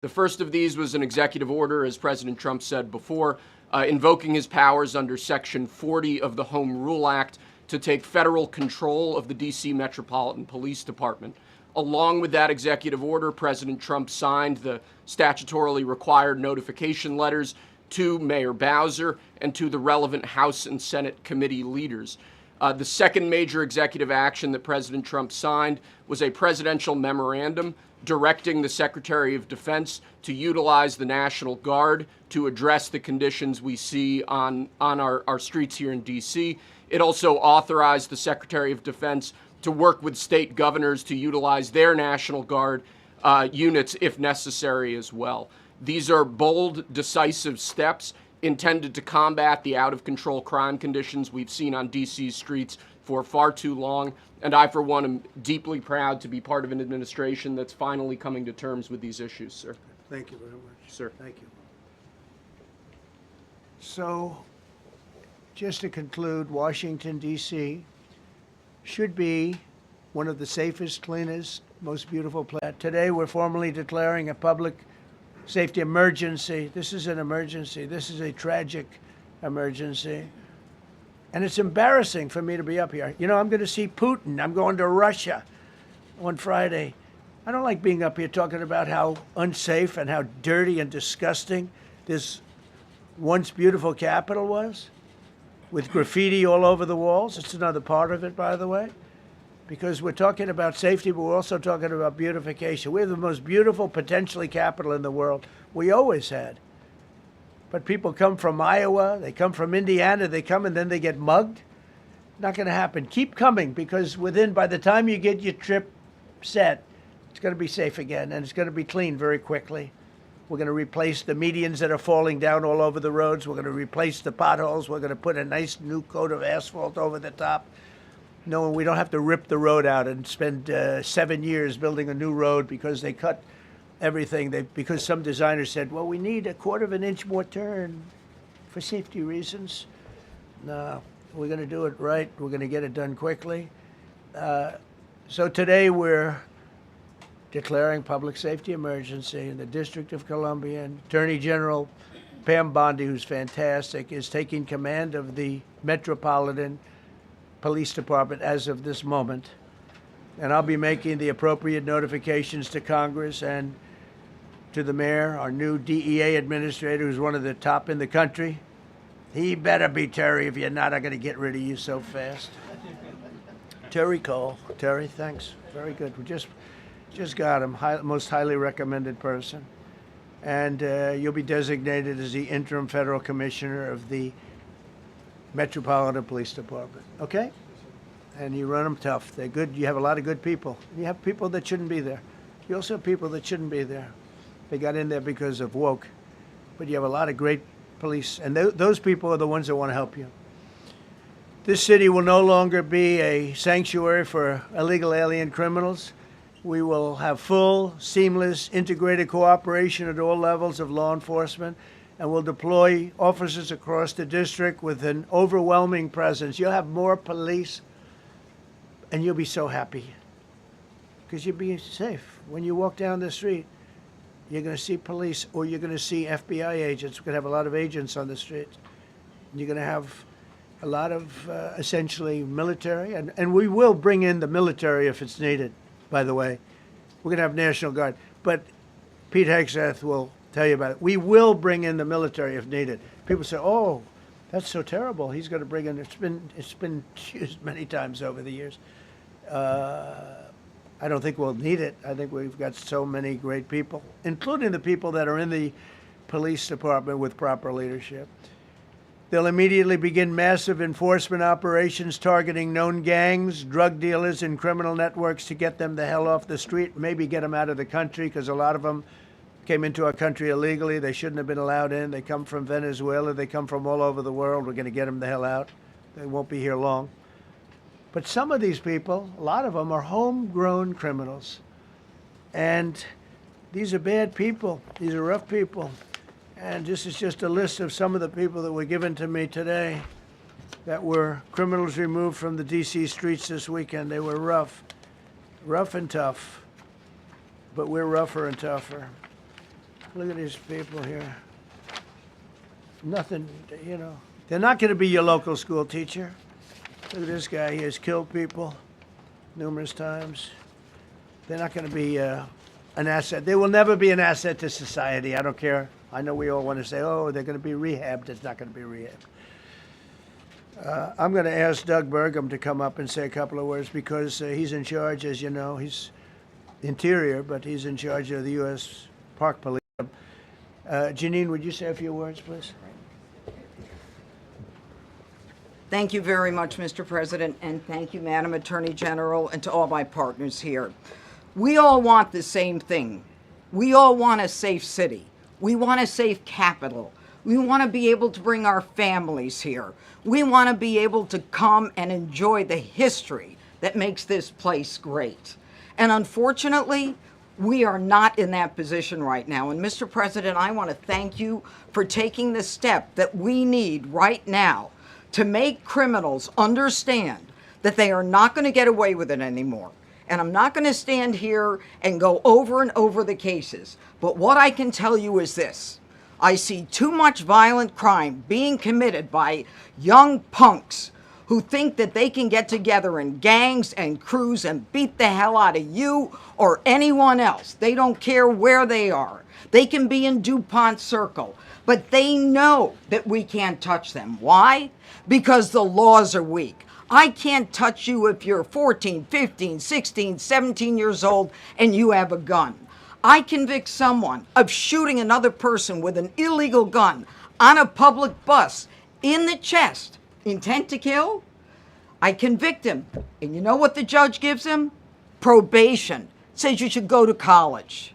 The first of these was an executive order, as President Trump said before, invoking his powers under Section 40 of the Home Rule Act to take federal control of the D.C. Metropolitan Police Department. Along with that executive order, President Trump signed the statutorily required notification letters to Mayor Bowser and to the relevant House and Senate committee leaders. The second major executive action that President Trump signed was a presidential memorandum directing the Secretary of Defense to utilize the National Guard to address the conditions we see on our streets here in D.C. It also authorized the Secretary of Defense to work with state governors to utilize their National Guard units if necessary as well. These are bold, decisive steps intended to combat the out-of-control crime conditions we've seen on D.C.'s streets for far too long. And I, for one, am deeply proud to be part of an administration that's finally coming to terms with these issues, sir. Thank you very much. Sir. Thank you. So, just to conclude, Washington, D.C. should be one of the safest, cleanest, most beautiful places. Today, we're formally declaring a public safety emergency. This is an emergency. This is a tragic emergency. And it's embarrassing for me to be up here. You know, I'm going to see Putin. I'm going to Russia on Friday. I don't like being up here talking about how unsafe and how dirty and disgusting this once beautiful capital was, with graffiti all over the walls. It's another part of it, by the way, because we're talking about safety, but we're also talking about beautification. We have the most beautiful, potentially, capital in the world. We always had. But people come from Iowa, they come from Indiana, they come and then they get mugged. Not going to happen. Keep coming, because by the time you get your trip set, it's going to be safe again, and it's going to be clean very quickly. We're going to replace the medians that are falling down all over the roads. We're going to replace the potholes. We're going to put a nice new coat of asphalt over the top. No, we don't have to rip the road out and spend 7 years building a new road because they cut everything. Because some designers said, well, we need a 1/4 of an inch more turn for safety reasons. No, we're going to do it right. We're going to get it done quickly. So today we're declaring public safety emergency in the District of Columbia. And Attorney General Pam Bondi, who's fantastic, is taking command of the Metropolitan Police Department as of this moment. And I'll be making the appropriate notifications to Congress and to the mayor, our new DEA administrator, who's one of the top in the country. He better be Terry. If you're not, I'm going to get rid of you so fast. Terry Cole. Terry, thanks. Very good. We just got him. Most highly recommended person. And you'll be designated as the interim federal commissioner of the Metropolitan Police Department. Okay? And you run them tough. They're good. You have a lot of good people. You have people that shouldn't be there. You also have people that shouldn't be there. They got in there because of woke. But you have a lot of great police. And those people are the ones that want to help you. This city will no longer be a sanctuary for illegal alien criminals. We will have full, seamless, integrated cooperation at all levels of law enforcement, and we'll deploy officers across the district with an overwhelming presence. You'll have more police, and you'll be so happy because you'll be safe. When you walk down the street, you're going to see police, or you're going to see FBI agents. We're going to have a lot of agents on the streets. You're going to have a lot of essentially military, and we will bring in the military if it's needed. By the way, we're going to have National Guard, but Pete Hegseth will tell you about it. We will bring in the military if needed. People say, "Oh, that's so terrible. He's going to bring in." It's been used many times over the years. I don't think we'll need it. I think we've got so many great people, including the people that are in the police department with proper leadership. They'll immediately begin massive enforcement operations targeting known gangs, drug dealers, and criminal networks to get them the hell off the street, maybe get them out of the country, because a lot of them came into our country illegally. They shouldn't have been allowed in. They come from Venezuela. They come from all over the world. We're going to get them the hell out. They won't be here long. But some of these people, a lot of them, are homegrown criminals. And these are bad people. These are rough people. And this is just a list of some of the people that were given to me today that were criminals removed from the D.C. streets this weekend. They were rough and tough, but we're rougher and tougher. Look at these people here. Nothing, you know. They're not going to be your local school teacher. Look at this guy. He has killed people numerous times. They're not going to be an asset. They will never be an asset to society. I don't care. I know we all want to say, oh, they're going to be rehabbed. It's not going to be rehabbed. I'm going to ask Doug Burgum to come up and say a couple of words because he's in charge, as you know. He's Interior, but he's in charge of the U.S. Park Police. Janine, would you say a few words, please? Thank you very much, Mr. President, and thank you, Madam Attorney General, and to all my partners here. We all want the same thing. We all want a safe city. We want a safe capital. We want to be able to bring our families here. We want to be able to come and enjoy the history that makes this place great. And unfortunately, we are not in that position right now. And Mr. President, I want to thank you for taking the step that we need right now to make criminals understand that they are not going to get away with it anymore. And I'm not going to stand here and go over and over the cases. But what I can tell you is this. I see too much violent crime being committed by young punks who think that they can get together in gangs and crews and beat the hell out of you or anyone else. They don't care where they are. They can be in DuPont Circle, but they know that we can't touch them. Why? Because the laws are weak. I can't touch you if you're 14, 15, 16, 17 years old and you have a gun. I convict someone of shooting another person with an illegal gun on a public bus in the chest, intent to kill. I convict him. And you know what the judge gives him? Probation. Says you should go to college.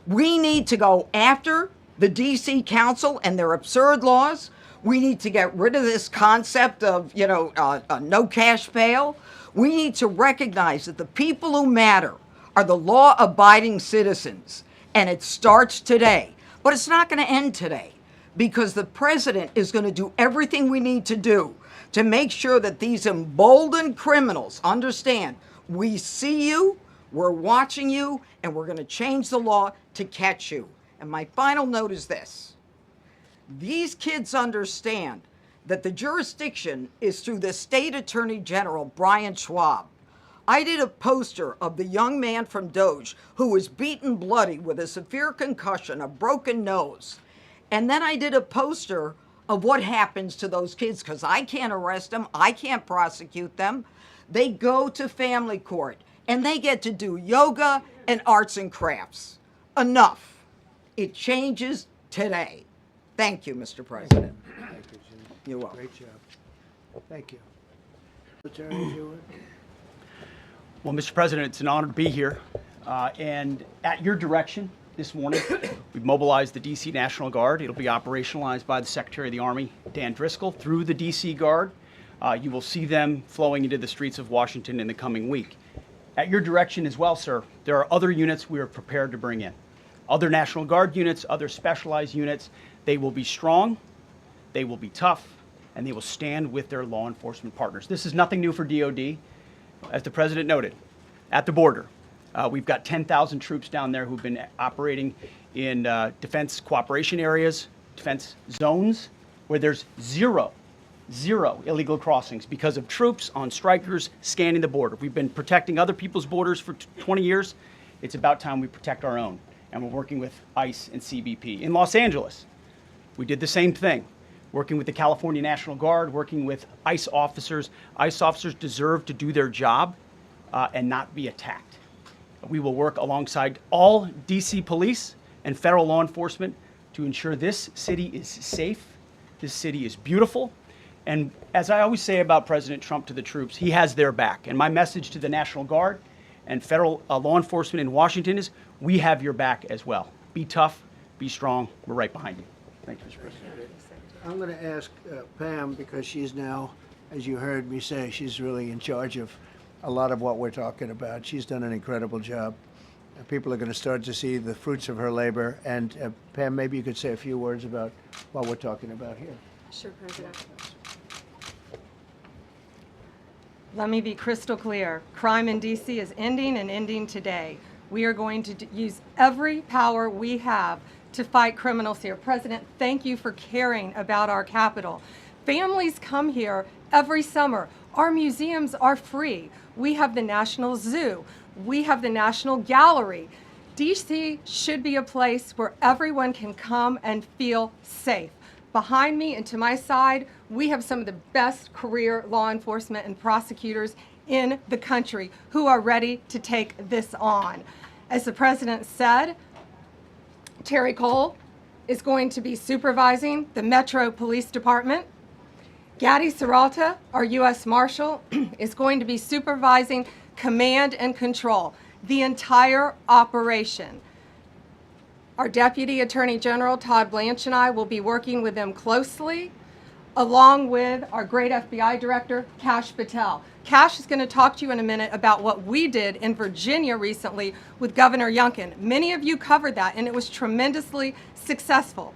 We need to go after the D.C. Council and their absurd laws. We need to get rid of this concept of, no cash bail. We need to recognize that the people who matter are the law-abiding citizens. And it starts today. But it's not going to end today because the president is going to do everything we need to do to make sure that these emboldened criminals understand we see you, we're watching you, and we're going to change the law to catch you. And my final note is this. These kids understand that the jurisdiction is through the State Attorney General, Brian Schwab. I did a poster of the young man from Doge who was beaten bloody with a severe concussion, a broken nose. And then I did a poster of what happens to those kids because I can't arrest them, I can't prosecute them. They go to family court and they get to do yoga and arts and crafts. Enough. It changes today. Thank you, Mr. President. Thank you, Jim. You're welcome. Great job. Thank you. Attorney, if you would. Well, Mr. President, it's an honor to be here. And at your direction this morning, we've mobilized the D.C. National Guard. It'll be operationalized by the Secretary of the Army, Dan Driscoll, through the D.C. Guard. You will see them flowing into the streets of Washington in the coming week. At your direction as well, sir, there are other units we are prepared to bring in. Other National Guard units, other specialized units. They will be strong, they will be tough, and they will stand with their law enforcement partners. This is nothing new for DOD. As the President noted, at the border, we've got 10,000 troops down there who've been operating in defense cooperation areas, defense zones, where there's zero illegal crossings because of troops on strikers scanning the border. We've been protecting other people's borders for 20 years. It's about time we protect our own. And we're working with ICE and CBP. In Los Angeles, we did the same thing, working with the California National Guard, working with ICE officers. ICE officers deserve to do their job and not be attacked. We will work alongside all DC police and federal law enforcement to ensure this city is safe, this city is beautiful. And as I always say about President Trump to the troops, he has their back. And my message to the National Guard and federal law enforcement in Washington is we have your back as well. Be tough, be strong, we're right behind you. Thank you, Mr. President. I'm going to ask Pam, because she's now, as you heard me say, she's really in charge of a lot of what we're talking about. She's done an incredible job. People are going to start to see the fruits of her labor. And Pam, maybe you could say a few words about what we're talking about here. Sure, President. Let me be crystal clear. Crime in D.C. is ending and ending today. We are going to use every power we have to fight criminals here. President, thank you for caring about our capital. Families come here every summer. Our museums are free. We have the National Zoo. We have the National Gallery. DC should be a place where everyone can come and feel safe. Behind me and to my side, we have some of the best career law enforcement and prosecutors in the country who are ready to take this on. As the president said, Terry Cole is going to be supervising the Metro Police Department. Gaddy Serralta, our U.S. Marshal, is going to be supervising command and control, the entire operation. Our Deputy Attorney General, Todd Blanche, and I will be working with them closely, along with our great FBI Director, Kash Patel. Kash is going to talk to you in a minute about what we did in Virginia recently with Governor Youngkin. Many of you covered that, and it was tremendously successful.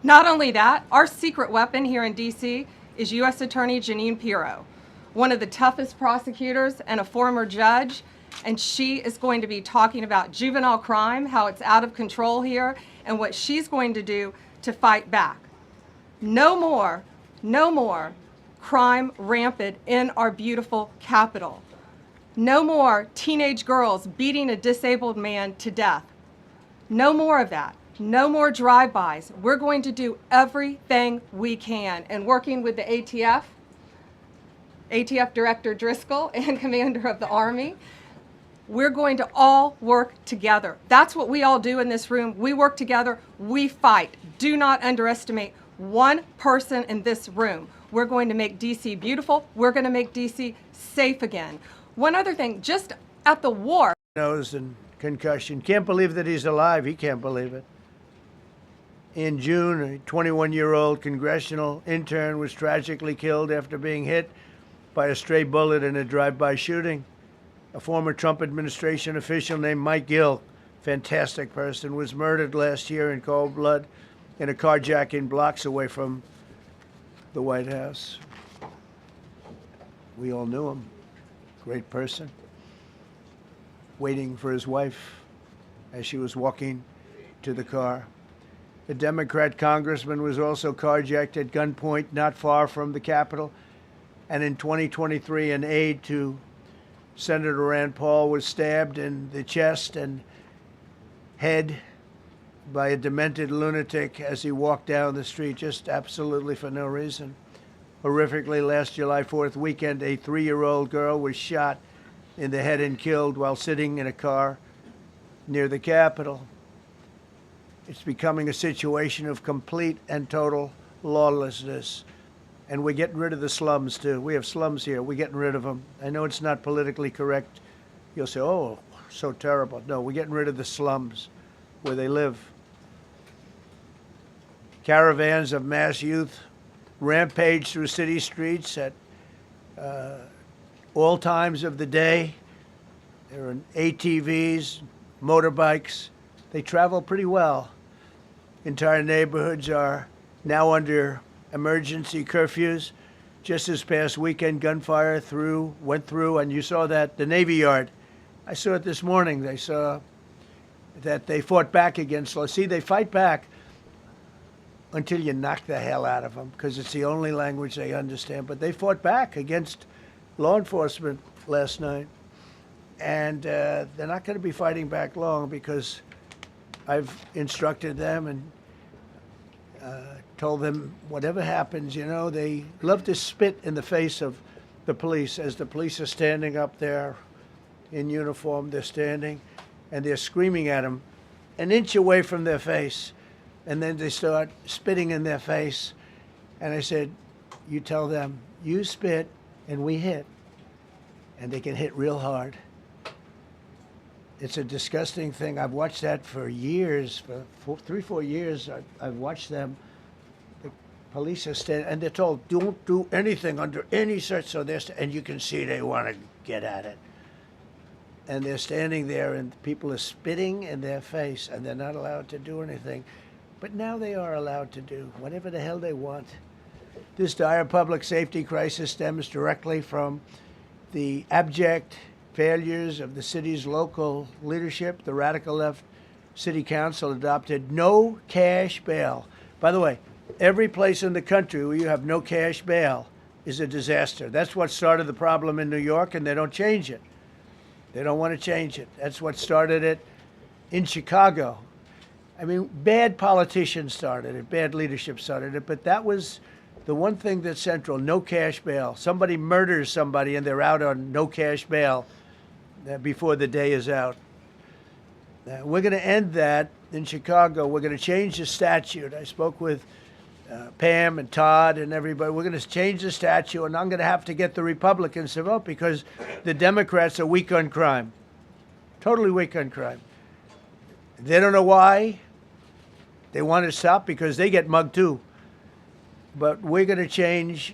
Not only that, our secret weapon here in D.C. is U.S. Attorney Jeanine Pirro, one of the toughest prosecutors and a former judge, and she is going to be talking about juvenile crime, how it's out of control here, and what she's going to do to fight back. No more crime rampant in our beautiful capital. No more teenage girls beating a disabled man to death. No more of that. No more drive-bys. We're going to do everything we can. And working with the ATF Director Driscoll and Commander of the Army, we're going to all work together. That's what we all do in this room. We work together, we fight. Do not underestimate one person in this room. We're going to make DC beautiful. We're going to make DC safe again. One other thing, just at the war. Nose and concussion. Can't believe that he's alive. He can't believe it. In June, a 21-year-old congressional intern was tragically killed after being hit by a stray bullet in a drive-by shooting. A former Trump administration official named Mike Gill, fantastic person, was murdered last year in cold blood in a carjacking blocks away from the White House. We all knew him. Great person. Waiting for his wife as she was walking to the car. A Democrat congressman was also carjacked at gunpoint not far from the Capitol. And in 2023, an aide to Senator Rand Paul was stabbed in the chest and head by a demented lunatic as he walked down the street, just absolutely for no reason. Horrifically, last July 4th weekend, a 3-year-old girl was shot in the head and killed while sitting in a car near the Capitol. It's becoming a situation of complete and total lawlessness. And we're getting rid of the slums, too. We have slums here. We're getting rid of them. I know it's not politically correct. You'll say, oh, so terrible. No, we're getting rid of the slums where they live. Caravans of mass youth rampage through city streets at all times of the day. There are ATVs, motorbikes. They travel pretty well. Entire neighborhoods are now under emergency curfews. Just this past weekend, gunfire went through, and you saw that, the Navy Yard. I saw it this morning. They saw that they fought back against law. See, they fight back until you knock the hell out of them, because it's the only language they understand. But they fought back against law enforcement last night. And they're not going to be fighting back long, because I've instructed them and told them whatever happens, they love to spit in the face of the police as the police are standing up there in uniform. They're standing and they're screaming at them an inch away from their face. And then they start spitting in their face. And I said, you tell them, you spit and we hit. And they can hit real hard. It's a disgusting thing. I've watched that for years, for 3-4 years. I've watched them. The police are standing, and they're told, don't do anything under any search. So and you can see they want to get at it. And they're standing there, and people are spitting in their face, and they're not allowed to do anything. But now they are allowed to do whatever the hell they want. This dire public safety crisis stems directly from the abject failures of the city's local leadership. The radical left City Council adopted no cash bail. By the way, every place in the country where you have no cash bail is a disaster. That's what started the problem in New York, and they don't change it. They don't want to change it. That's what started it in Chicago. I mean, bad politicians started it, bad leadership started it, but that was the one thing that's central, no cash bail. Somebody murders somebody and they're out on no cash bail before the day is out. We're going to end that in Chicago. We're going to change the statute. I spoke with Pam and Todd and everybody. We're going to change the statute, and I'm going to have to get the Republicans to vote because the Democrats are weak on crime, totally weak on crime. They don't know why. They want to stop because they get mugged too. But we're going to change